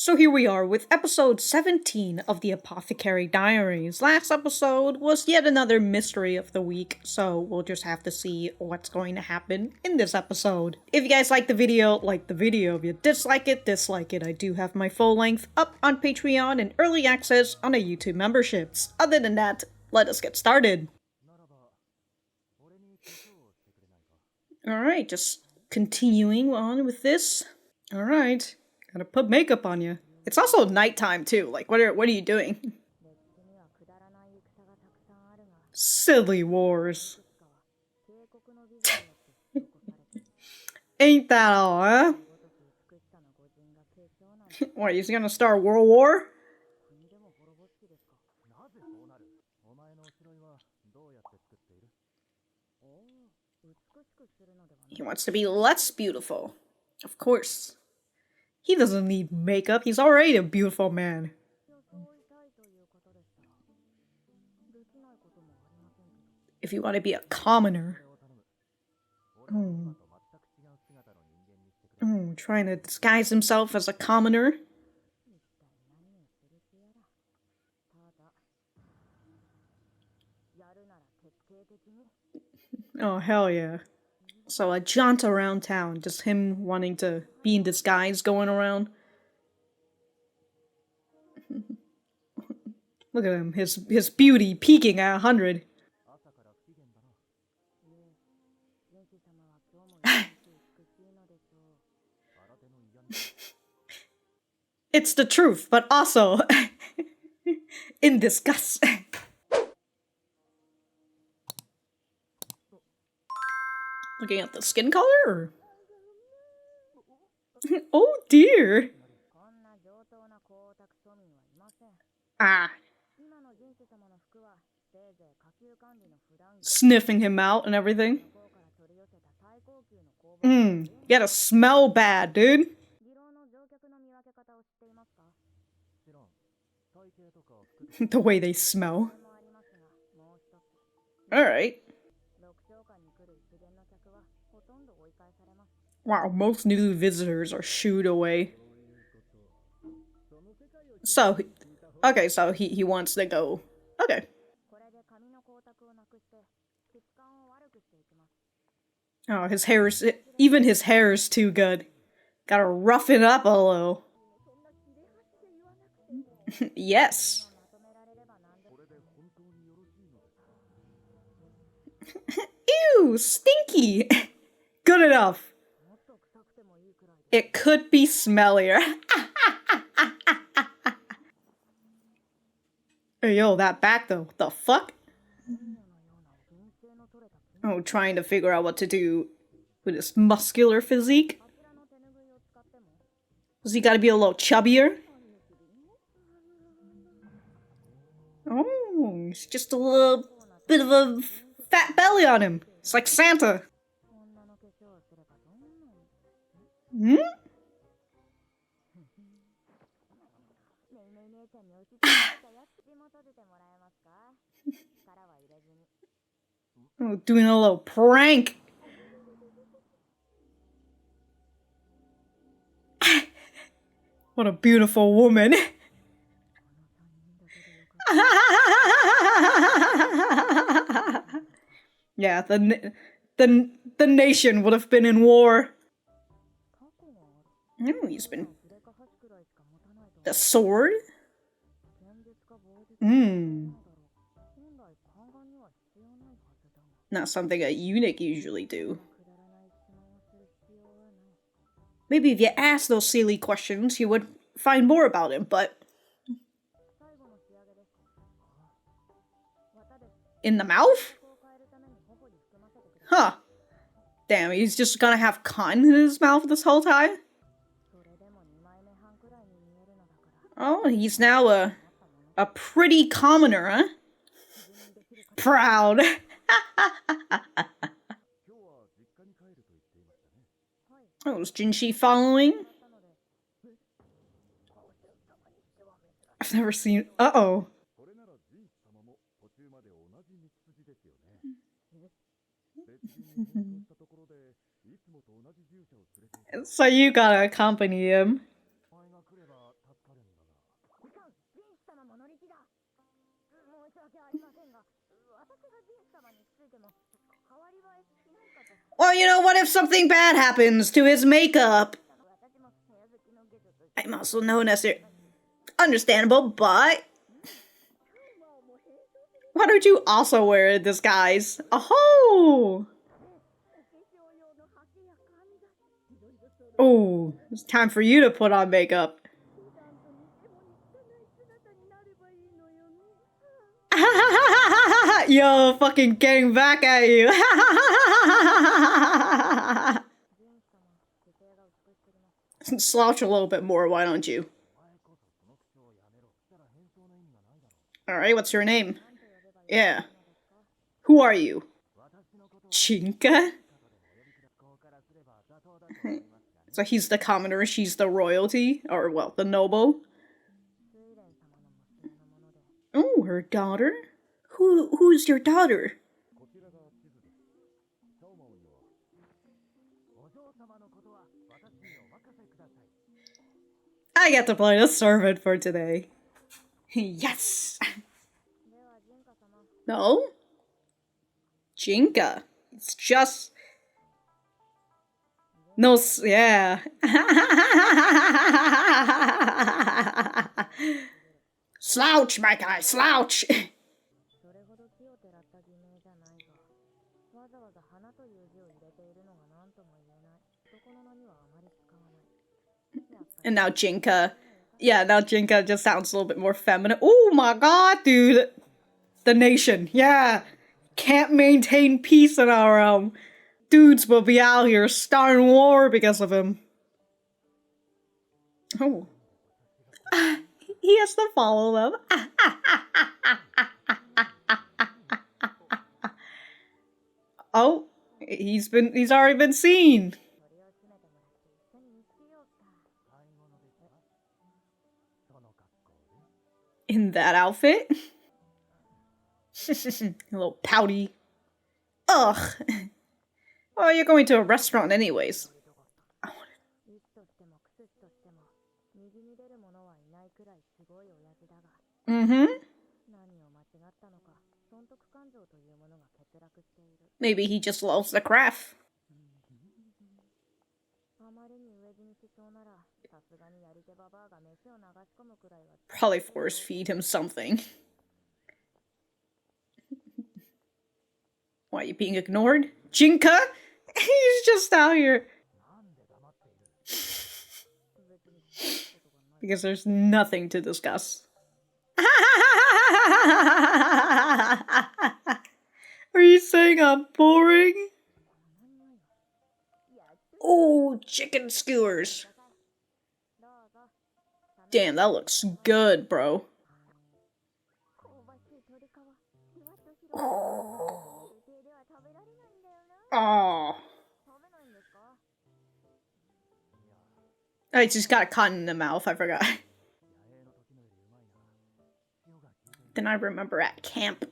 So here we are with episode 17 of the Apothecary Diaries. Last episode was yet another mystery of the week, so we'll just have to see what's going to happen in this episode. If you guys like the video, like the video. If you dislike it, dislike it. I do have my full length up on Patreon and early access on the YouTube memberships. Other than that, let us get started. Alright, just continuing on with this. Alright. Gotta put makeup on you. It's also nighttime too. Like, what are you doing? Silly wars. Ain't that all, huh? What, he's gonna start World War? He wants to be less beautiful. Of course. He doesn't need makeup, he's already a beautiful man. If you want to be a commoner. Trying to disguise himself as a commoner. Oh, hell yeah. So a jaunt around town, just him wanting to be in disguise going around. Look at him, his beauty peaking at 100. It's the truth, but also in disgust. Looking at the skin color? Or? Oh dear. Ah. Sniffing him out and everything. You gotta smell bad, dude. The way they smell. Alright. Wow, most new visitors are shooed away. So, okay, so he wants to go. Okay. Oh, his hair is, even his hair is too good. Gotta rough it up a little. Yes. Ew, stinky. Good enough. It could be smellier. Hey, yo, that back though. The fuck? Oh, trying to figure out what to do with his muscular physique. Does he gotta be a little chubbier? Oh, he's just a little bit of a fat belly on him. It's like Santa. Hmm? Oh, doing a little prank. What a beautiful woman. Yeah, the nation would have been in war. Oh, he's been... The sword? Not something a eunuch usually do. Maybe if you asked those silly questions, you would find more about him, but... In the mouth? Huh. Damn, he's just gonna have cotton in his mouth this whole time? Oh, he's now a pretty commoner, huh? Proud. Oh, is Jinshi following? I've never seen... Uh-oh. So you gotta accompany him. Well, you know, what if something bad happens to his makeup? I'm also known as your... Understandable, but... Why don't you also wear a disguise? Oh! Oh, it's time for you to put on makeup. Yo, fucking getting back at you. Slouch a little bit more, why don't you? Alright, what's your name? Yeah. Who are you? Chinka? So he's the commoner, she's the royalty? Or, well, the noble? Oh, her daughter? Who's your daughter? I get to play the servant for today. Yes! No? Jinka. It's just... No, yeah. Slouch, my guy, slouch! And now Jinka. Yeah, now Jinka just sounds a little bit more feminine. Oh my god, dude! The nation, yeah! Can't maintain peace in our realm. Dudes will be out here starting war because of him. Oh. He has to follow them. Oh, he's already been seen. In that outfit? A little pouty. Ugh. Well, you're going to a restaurant anyways. Mm-hmm. Maybe he just loves the craft. Probably force feed him something. Why, you being ignored? Jinka? He's just out here. Because there's nothing to discuss. Are you saying I'm boring? Oh, chicken skewers. Damn, that looks good, bro. Oh. Oh. I just got caught in the mouth, I forgot. Then I remember at camp.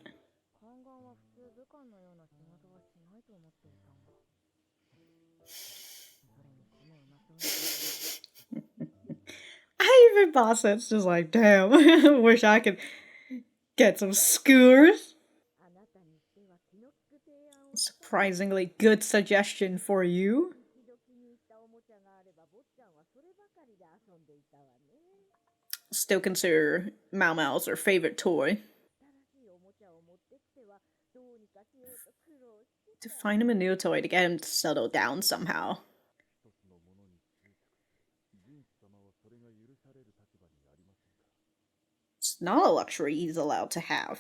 I even boss it's just like, damn, wish I could get some skewers. Surprisingly good suggestion for you. Still consider Maomao's her favorite toy. To find him a new toy to get him to settle down somehow. It's not a luxury he's allowed to have.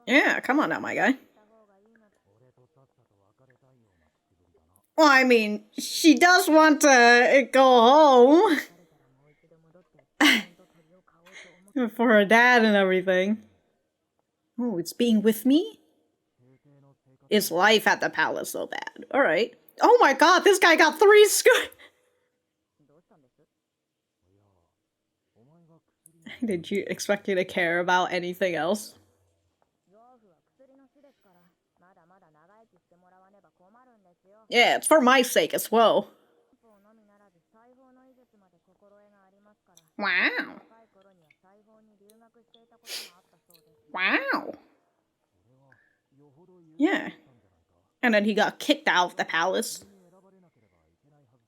Yeah, come on now, my guy. Well, I mean, she does want to go home. For her dad and everything. Oh, it's being with me? Is life at the palace so bad? Alright. Oh my god, this guy got 3 skewers! Did you expect you to care about anything else? Yeah, it's for my sake as well. Wow. Wow. Yeah. And then he got kicked out of the palace.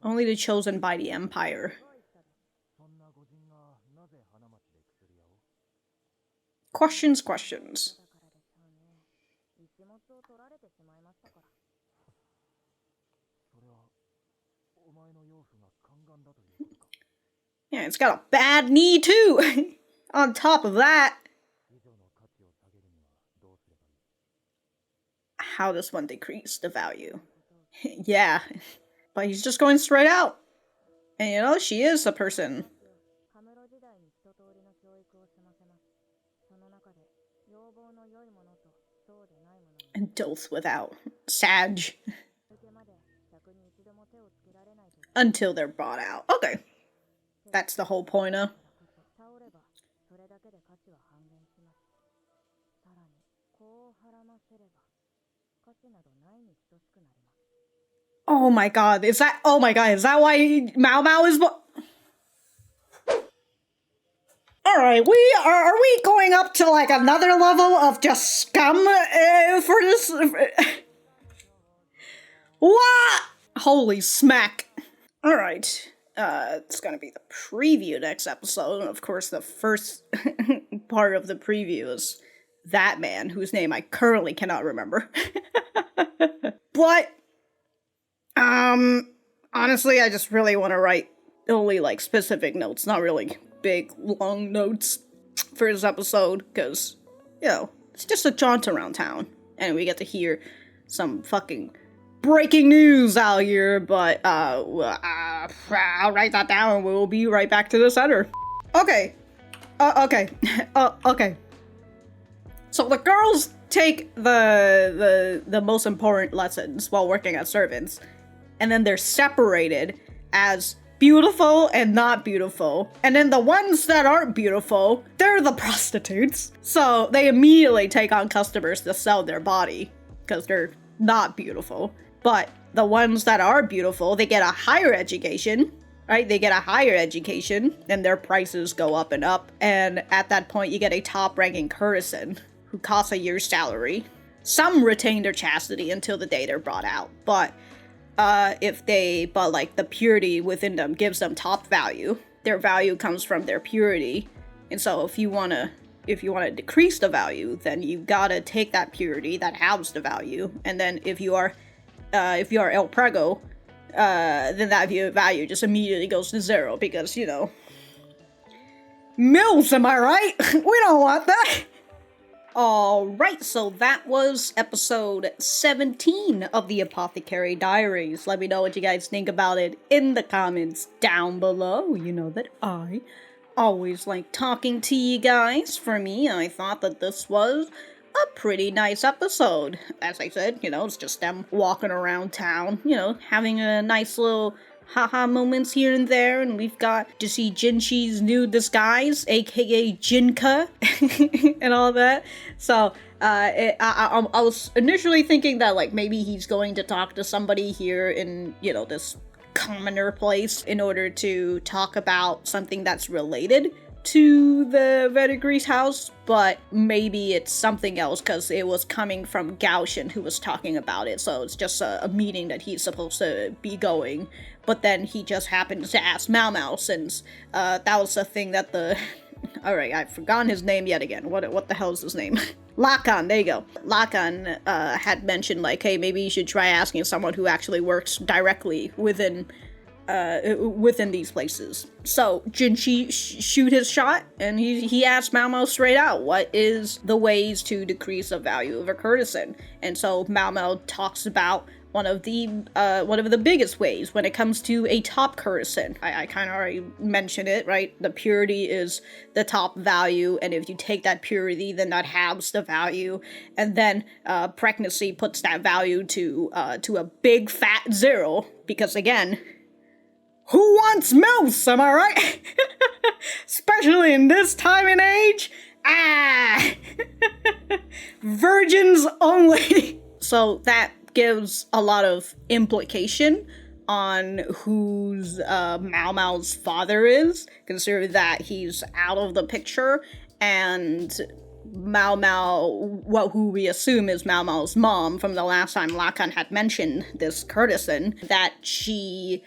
Only the chosen by the empire. Questions, questions. Yeah, it's got a bad knee too. On top of that. How does one decrease the value? Yeah. But he's just going straight out. And you know, she is a person. And doth without. Sag. Until they're brought out. Okay. That's the whole point of. Oh my god, is that why Maomao is Alright, are we going up to like another level of just scum for this? What? Holy smack. Alright, it's gonna be the preview next episode. Of course, the first part of the preview is that man, whose name I currently cannot remember. But, honestly, I just really want to write only, like, specific notes, not really big, long notes for this episode, because, you know, it's just a jaunt around town, and we get to hear some fucking breaking news out here, but, I'll write that down, and we'll be right back to the center. Okay. Okay. So the girls take the most important lessons while working as servants, and then they're separated as beautiful and not beautiful. And then the ones that aren't beautiful, they're the prostitutes. So they immediately take on customers to sell their body because they're not beautiful. But the ones that are beautiful, they get a higher education, right? They get a higher education and their prices go up and up. And at that point, you get a top-ranking courtesan who costs a year's salary. Some retain their chastity until the day they're brought out, but the purity within them gives them top value. Their value comes from their purity, and so if you wanna decrease the value, then you gotta take that purity that has the value, and then if you are El Prego, then that value just immediately goes to zero because, you know, mills, am I right? We don't want that. Alright, so that was episode 17 of the Apothecary Diaries. Let me know what you guys think about it in the comments down below. You know that I always like talking to you guys. For me, I thought that this was a pretty nice episode. As I said, you know, it's just them walking around town, you know, having a nice little haha moments here and there, and we've got to see Jinshi's new disguise, aka Jinka, and all that. So, I was initially thinking that, like, maybe he's going to talk to somebody here in, you know, this commoner place in order to talk about something that's related to the Verdigris house, but maybe it's something else because it was coming from Gaoshin who was talking about it, so it's just a meeting that he's supposed to be going, but then he just happened to ask Maomao since that was the thing that the... Alright, I've forgotten his name yet again. What the hell is his name? Lakan, there you go. Lakan had mentioned, like, hey, maybe you should try asking someone who actually works directly within these places. So Jinshi shoot his shot, and he asked Maomao straight out, what is the ways to decrease the value of a courtesan? And so Maomao talks about one of the biggest ways when it comes to a top courtesan. I kind of already mentioned it, right? The purity is the top value, and if you take that purity, then that halves the value, and then pregnancy puts that value to a big fat zero, because again, who wants mouse, am I right? Especially in this time and age. Virgins only. So that gives a lot of implication on who's Maomao's father is, considering that he's out of the picture, and Maomao, who we assume is Maomao's mom from the last time Lakan had mentioned this courtesan, that she's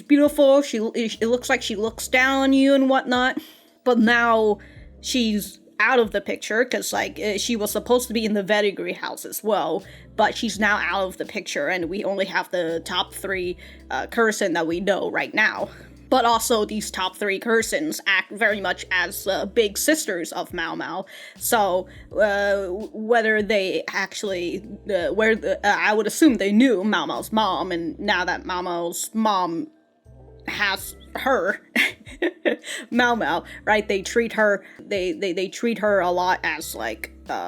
beautiful, it looks like she looks down on you and whatnot, but now she's out of the picture, because she was supposed to be in the pedigree house as well, but she's now out of the picture, and we only have the top 3 courtesan that we know right now. But also, these top 3 courtesans act very much as big sisters of Maomao. So, whether they actually, I would assume they knew Maomao's mom, and now that Maomao's mom has her, Maomao, right? They treat her, they treat her a lot as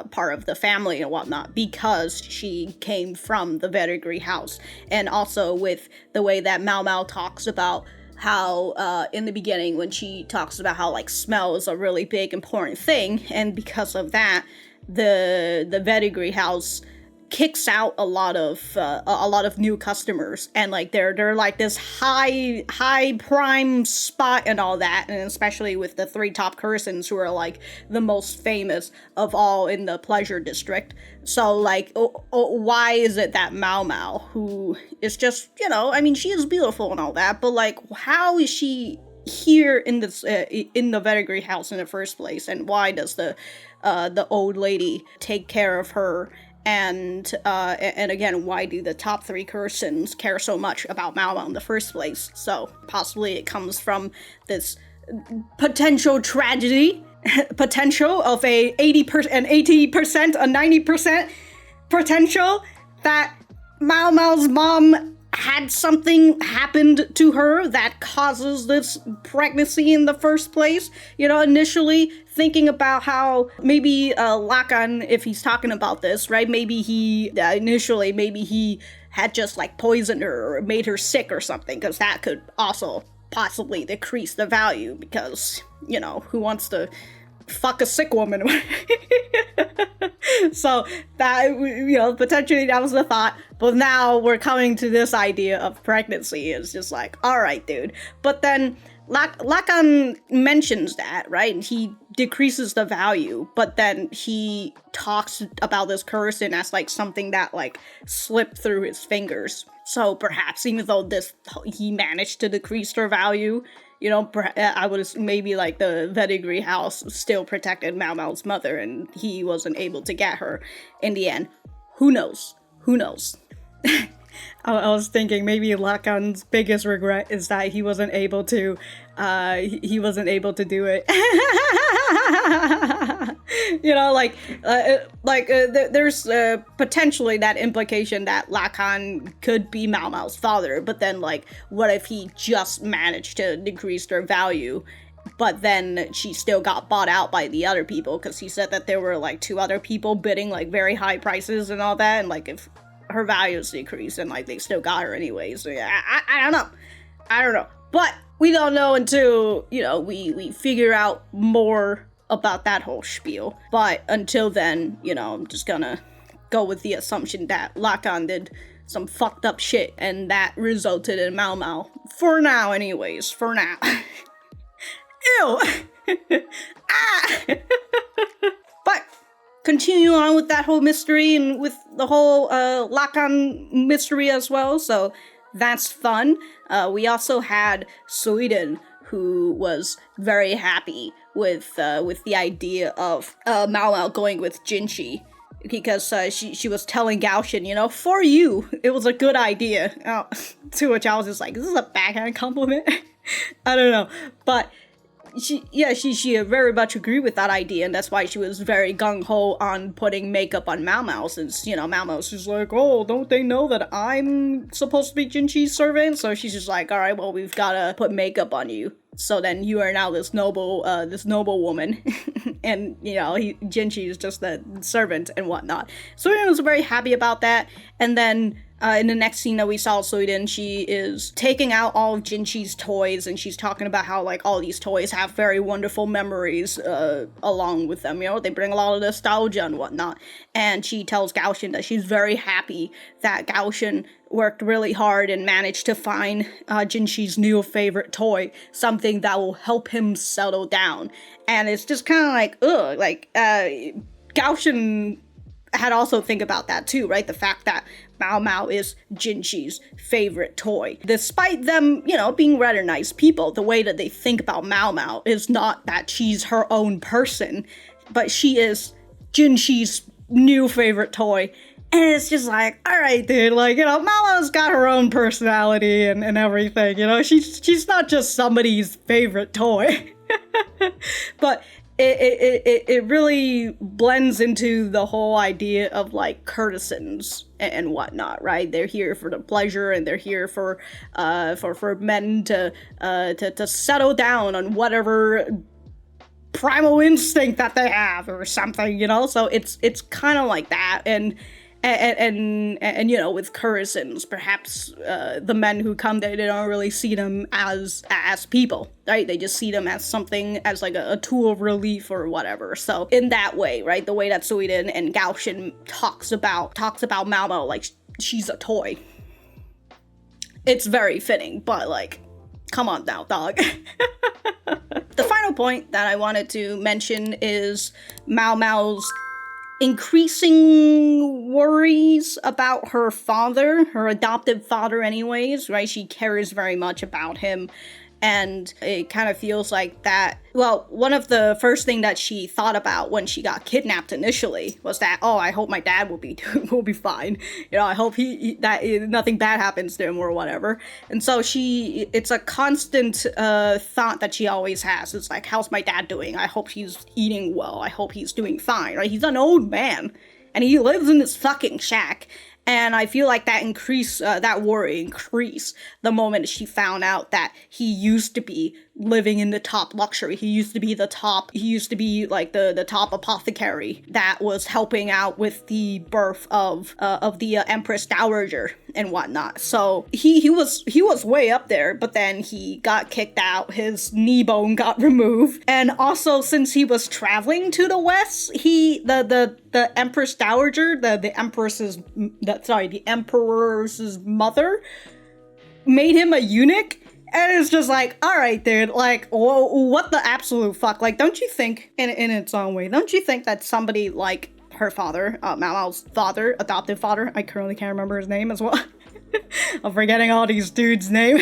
part of the family and whatnot, because she came from the pedigree house. And also with the way that Maomao talks about how in the beginning, when she talks about how smell is a really big important thing, and because of that, the pedigree house kicks out a lot of new customers, and they're this high prime spot and all that, and especially with the 3 top courtesans who are the most famous of all in the pleasure district. So why is it that Maomao, who is just, she is beautiful and all that, but how is she here in this in the pedigree house in the first place, and why does the old lady take care of her? And again, why do the top 3 courtesans care so much about Maomao in the first place? So possibly it comes from this potential tragedy, potential of an 80%, a 90% potential that Maomao's mom had something happened to her that causes this pregnancy in the first place. Initially thinking about how maybe Lakan, if he's talking about this, right, maybe he had just poisoned her or made her sick or something, because that could also possibly decrease the value, because, who wants to fuck a sick woman? So that, potentially that was the thought, but now we're coming to this idea of pregnancy. It's just alright, dude. But then Lakan mentions that, right? He decreases the value, but then he talks about this courtesan as something that slipped through his fingers. So perhaps even though he managed to decrease their value, I would assume maybe the pedigree house still protected Maomao's mother, and he wasn't able to get her in the end. Who knows? I was thinking maybe Lakan's biggest regret is that he wasn't able to do it. There's potentially that implication that Lakan could be Maomao's father, but then what if he just managed to decrease their value, but then she still got bought out by the other people, because he said that there were 2 other people bidding very high prices and all that, and if her values decrease and they still got her anyways. So yeah, I don't know, but we don't know until we figure out more about that whole spiel. But until then, I'm just gonna go with the assumption that Lakan did some fucked up shit, and that resulted in Maomao. For now, anyways. For now. Ew! Ah! But continue on with that whole mystery, and with the whole Lakan mystery as well, so that's fun. We also had Sweden, who was very happy with the idea of Maomao going with Jinshi, because she was telling Gaoshin, for you, it was a good idea. To which I was just is this a backhand compliment? I don't know, but she very much agreed with that idea, and that's why she was very gung-ho on putting makeup on Maomao, since, Maomao's just oh, don't they know that I'm supposed to be Jinshi's servant? So she's just alright, well, we've gotta put makeup on you. So then you are now this noble woman, and, Jinshi is just the servant and whatnot. So he was very happy about that, and then in the next scene that we saw Suiden, she is taking out all of Jinshi's toys, and she's talking about how, like, all these toys have very wonderful memories along with them, you know, they bring a lot of nostalgia and whatnot. And she tells Gaoshin that she's very happy that Gaoshin worked really hard and managed to find Jinshi's new favorite toy, something that will help him settle down. And it's just kind of like, ugh, like, Gaoshin had also think about that too, right? The fact that Maomao is Jinshi's favorite toy. Despite them, you know, being rather nice people, the way that they think about Maomao is not that she's her own person, but she is Jinshi's new favorite toy. And it's just like, all right, dude, like, you know, Maomao's got her own personality and everything, you know? She's not just somebody's favorite toy. But it really blends into the whole idea of, like, courtesans and whatnot, right? They're here for the pleasure, and they're here for men to settle down on whatever primal instinct that they have or something, you know? So it's kind of like that, and you know, with courtesans, perhaps the men who come there, they don't really see them as people, right? They just see them as something, as like a tool of relief or whatever. So in that way, right, the way that Suiden and Gaoshin talks about Maomao like she's a toy, it's very fitting. But, like, come on now, dog. The final point that I wanted to mention is Maomao's increasing worries about her father, her adopted father anyways, right? She cares very much about him, and it kind of feels like that. Well, one of the first thing that she thought about when she got kidnapped initially was that, oh, I hope my dad will be fine. You know, I hope that nothing bad happens to him or whatever. And so it's a constant thought that she always has. It's like, how's my dad doing? I hope he's eating well. I hope he's doing fine, right? He's an old man, and he lives in this fucking shack. And I feel like that worry increased the moment she found out that he used to be living in the top luxury. He used to be like the top apothecary that was helping out with the birth of the Empress Dowager and whatnot. So he was way up there, but then he got kicked out, his knee bone got removed, and also since he was traveling to the west, the Empress Dowager, the Emperor's mother, made him a eunuch. And it's just like, all right, dude, like, what the absolute fuck? Like, don't you think, in its own way, don't you think that somebody like her father, Maomao's father, adoptive father, I currently can't remember his name as well. I'm forgetting all these dudes' names.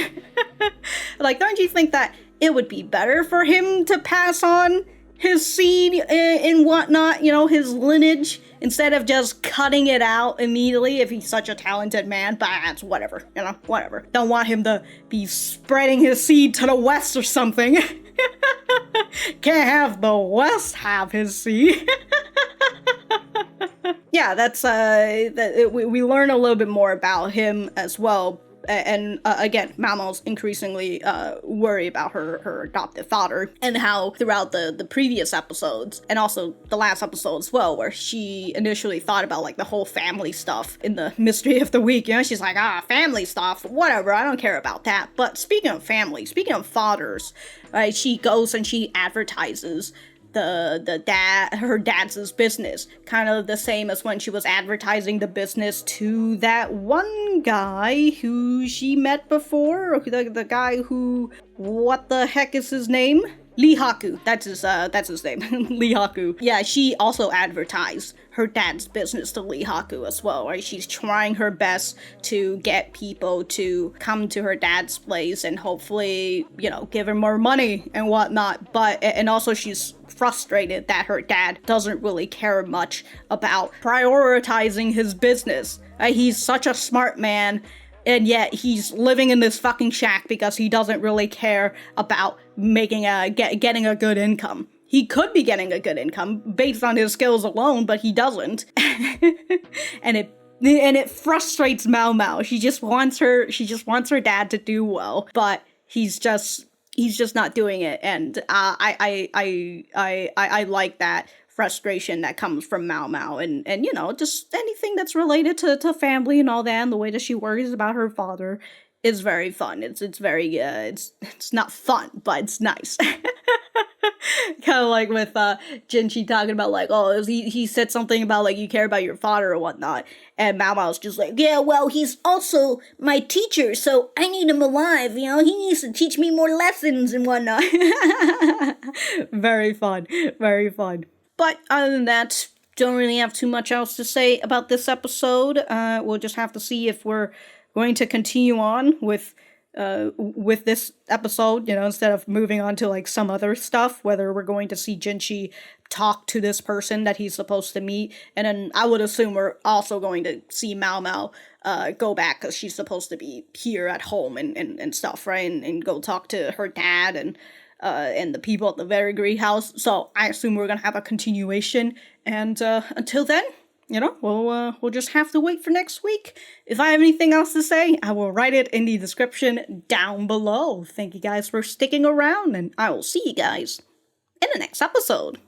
Like, don't you think that it would be better for him to pass on his seed and whatnot, you know, his lineage, instead of just cutting it out immediately if he's such a talented man? But it's whatever, you know, whatever. Don't want him to be spreading his seed to the west or something. Can't have the west have his seed. Yeah, that's, we learn a little bit more about him as well. And again, Maomao's increasingly worried about her adoptive father, and how throughout the previous episodes, and also the last episode as well, where she initially thought about, like, the whole family stuff in the mystery of the week, you know, she's like, family stuff, whatever, I don't care about that. But speaking of family, speaking of fathers, right, she goes and she advertises her dad's business, kind of the same as when she was advertising the business to that one guy who she met before, the guy who, what the heck is his name? Lee Haku, that's his name, Lee Haku. Yeah, she also advertised her dad's business to Lee Haku as well, right? She's trying her best to get people to come to her dad's place and hopefully, you know, give her more money and whatnot. And also she's frustrated that her dad doesn't really care much about prioritizing his business. He's such a smart man, and yet he's living in this fucking shack because he doesn't really care about getting a good income. He could be getting a good income based on his skills alone, but he doesn't. and it frustrates Maomao. She just wants her dad to do well, but he's just not doing it. And I like that frustration that comes from Maomao, and just anything that's related to family and all that, and the way that she worries about her father is very fun. It's very it's not fun, but it's nice. Kind of like with Jinshi talking about like, oh, he said something about like you care about your father or whatnot, and Maomao's just like, yeah, well, he's also my teacher, so I need him alive. He needs to teach me more lessons and whatnot. Very fun, very fun. But other than that, don't really have too much else to say about this episode. We'll just have to see if we're going to continue on with this episode, instead of moving on to like some other stuff, whether we're going to see Jinshi talk to this person that he's supposed to meet, and then I would assume we're also going to see Maomao go back because she's supposed to be here at home and stuff, right? And go talk to her dad and the people at the Verdigris house. So I assume we're gonna have a continuation, and until then, we'll just have to wait for next week. If I have anything else to say, I will write it in the description down below. Thank you guys for sticking around, and I will see you guys in the next episode.